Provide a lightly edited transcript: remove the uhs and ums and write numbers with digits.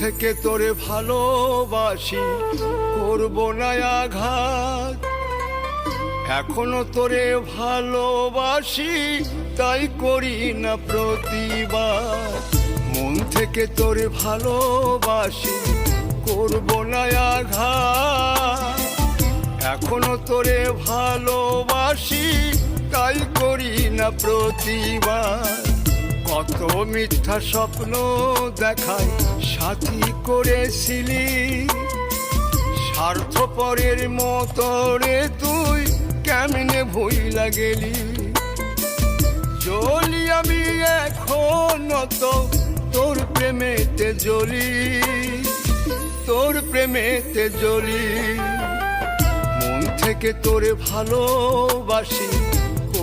থেকে তোরে ভালোবাসি, করব না আঘাত। এখনো তোরে ভালোবাসি, তাই করি না প্রতিবাদ। মন থেকে তোরে ভালোবাসি, করব না আঘাত। এখনো তোরে ভালোবাসি, তাই করি না প্রতিবাদ। কত মিথ্যা স্বপ্ন দেখায় সাথী করেছিলি, স্বার্থপরের মতো রে তুই কেমনে ভুইলা গেলি। জ্বলি আমি এখনো তো তোর প্রেমেতে জ্বলি, তোর প্রেমেতে জ্বলি। মন থেকে তোরে ভালোবাসি,